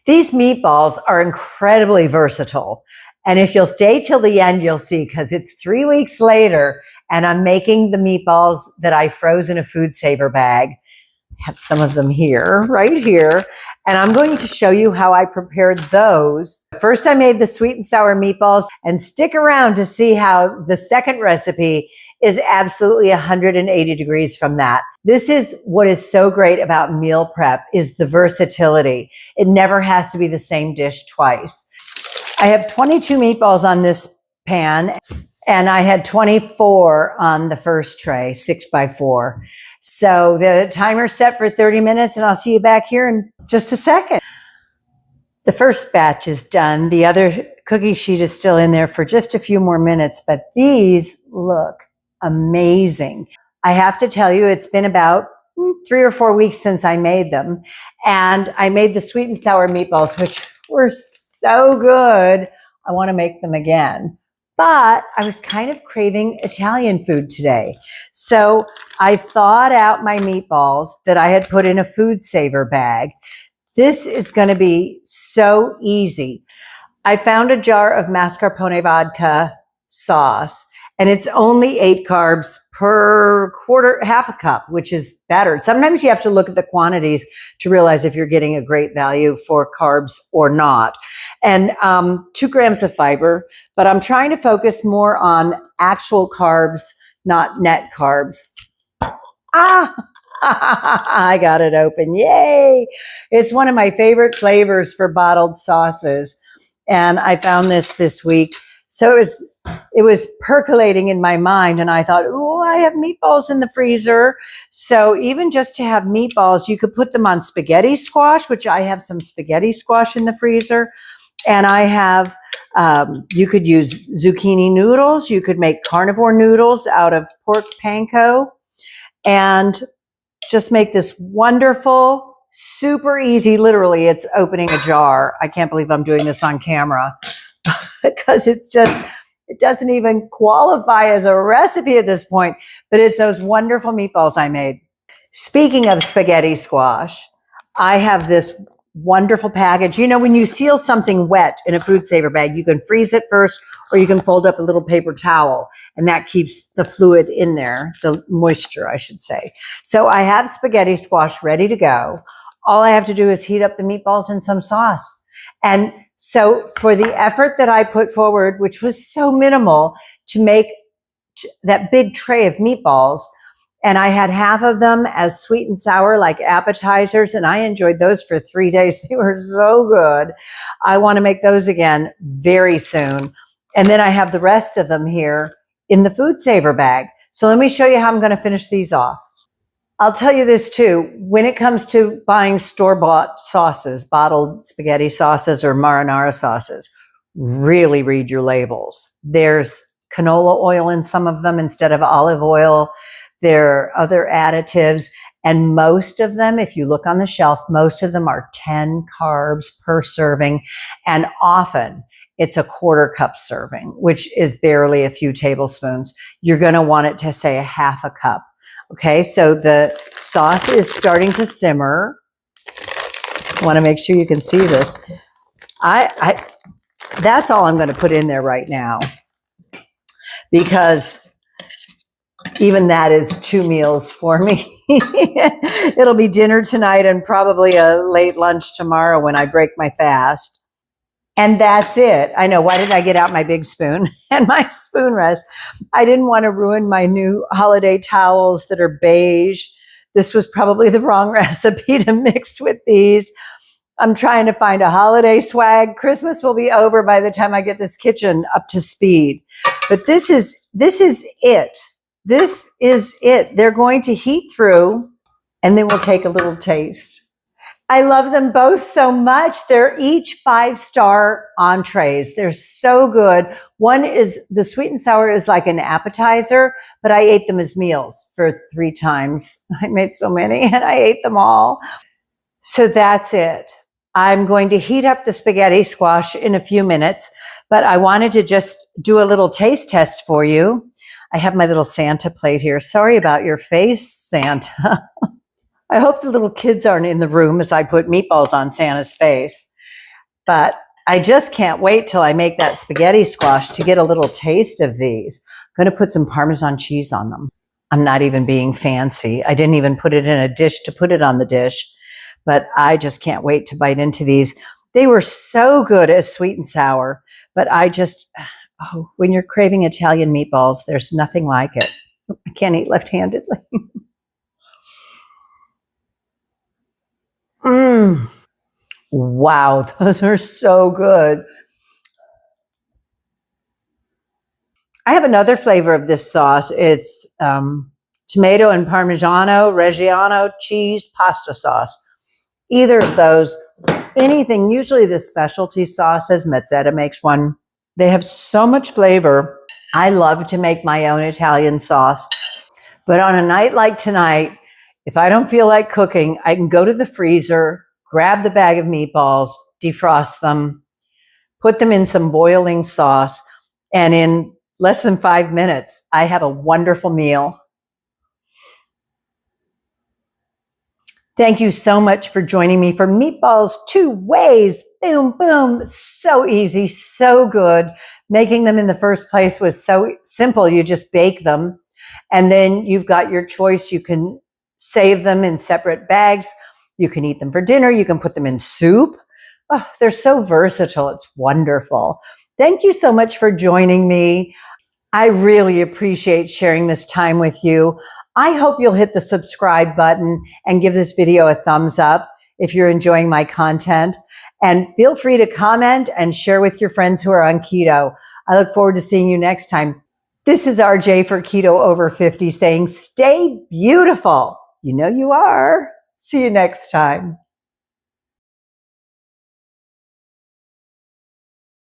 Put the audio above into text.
These meatballs are incredibly versatile. And if you'll stay till the end, you'll see, because it's 3 weeks later and I'm making the meatballs that I froze in a food saver bag. I have some of them here, right here. And I'm going to show you how I prepared those. First, I made the sweet and sour meatballs, and stick around to see how the second recipe is absolutely 180 degrees from that. This is what is so great about meal prep, is the versatility. It never has to be the same dish twice. I have 22 meatballs on this pan, and I had 24 on the first tray, 6x4. So the timer's set for 30 minutes, and I'll see you back here in just a second. The first batch is done. The other cookie sheet is still in there for just a few more minutes, but these look amazing. I have to tell you, it's been about 3 or 4 weeks since I made them. And I made the sweet and sour meatballs, which were so good. I want to make them again. But I was kind of craving Italian food today. So I thawed out my meatballs that I had put in a food saver bag. This is going to be so easy. I found a jar of mascarpone vodka sauce, and it's only 8 carbs per half a cup, which is better. Sometimes you have to look at the quantities to realize if you're getting a great value for carbs or not. And 2 grams of fiber, but I'm trying to focus more on actual carbs, not net carbs. I got it open. Yay. It's one of my favorite flavors for bottled sauces. And I found this week. So it was percolating in my mind, and I thought, oh, I have meatballs in the freezer. So even just to have meatballs, you could put them on spaghetti squash, which I have some spaghetti squash in the freezer. And I have, you could use zucchini noodles. You could make carnivore noodles out of pork panko, and just make this wonderful, super easy. Literally, it's opening a jar. I can't believe I'm doing this on camera because it doesn't even qualify as a recipe at this point, but it's those wonderful meatballs I made. Speaking of spaghetti squash, I have this wonderful package. You know, when you seal something wet in a food saver bag, you can freeze it first, or you can fold up a little paper towel, and that keeps the fluid in there, the moisture, I should say. So I have spaghetti squash ready to go. All I have to do is heat up the meatballs in some sauce. And so for the effort that I put forward, which was so minimal, to make that big tray of meatballs, and I had half of them as sweet and sour, like appetizers, and I enjoyed those for 3 days. They were so good. I want to make those again very soon. And then I have the rest of them here in the food saver bag. So let me show you how I'm going to finish these off. I'll tell you this too, when it comes to buying store-bought sauces, bottled spaghetti sauces or marinara sauces, really read your labels. There's canola oil in some of them instead of olive oil. There are other additives, and most of them, if you look on the shelf, most of them are 10 carbs per serving, and often it's a 1/4 cup serving, which is barely a few tablespoons. You're going to want it to say a 1/2 cup. Okay, so the sauce is starting to simmer. I want to make sure you can see this. That's all I'm going to put in there right now, because even that is 2 meals for me. It'll be dinner tonight and probably a late lunch tomorrow when I break my fast. And that's it. I know, why did I get out my big spoon and my spoon rest? I didn't want to ruin my new holiday towels that are beige. This was probably the wrong recipe to mix with these. I'm trying to find a holiday swag. Christmas will be over by the time I get this kitchen up to speed. But this is it. This is it. They're going to heat through, and then we'll take a little taste. I love them both so much. They're each 5-star entrees. They're so good. One is, the sweet and sour is like an appetizer, but I ate them as meals for 3 times. I made so many and I ate them all. So that's it. I'm going to heat up the spaghetti squash in a few minutes, but I wanted to just do a little taste test for you. I have my little Santa plate here. Sorry about your face, Santa. I hope the little kids aren't in the room as I put meatballs on Santa's face. But I just can't wait till I make that spaghetti squash to get a little taste of these. I'm going to put some Parmesan cheese on them. I'm not even being fancy. I didn't even put it in a dish to put it on the dish, but I just can't wait to bite into these. They were so good as sweet and sour, but when you're craving Italian meatballs, there's nothing like it. I can't eat left-handedly. Wow, those are so good. I have another flavor of this sauce. It's tomato and Reggiano cheese pasta sauce. Either of those, anything, usually the specialty sauces, Mezzetta makes one. They have so much flavor. I love to make my own Italian sauce. But on a night like tonight, if I don't feel like cooking, I can go to the freezer, grab the bag of meatballs, defrost them, put them in some boiling sauce, and in less than 5 minutes, I have a wonderful meal. Thank you so much for joining me for Meatballs 2 Ways. Boom, boom. So easy, so good. Making them in the first place was so simple. You just bake them, and then you've got your choice. You can save them in separate bags. You can eat them for dinner. You can put them in soup. Oh, they're so versatile. It's wonderful. Thank you so much for joining me. I really appreciate sharing this time with you. I hope you'll hit the subscribe button and give this video a thumbs up if you're enjoying my content. And feel free to comment and share with your friends who are on keto. I look forward to seeing you next time. This is RJ for Keto Over 50 saying, stay beautiful. You know you are. See you next time.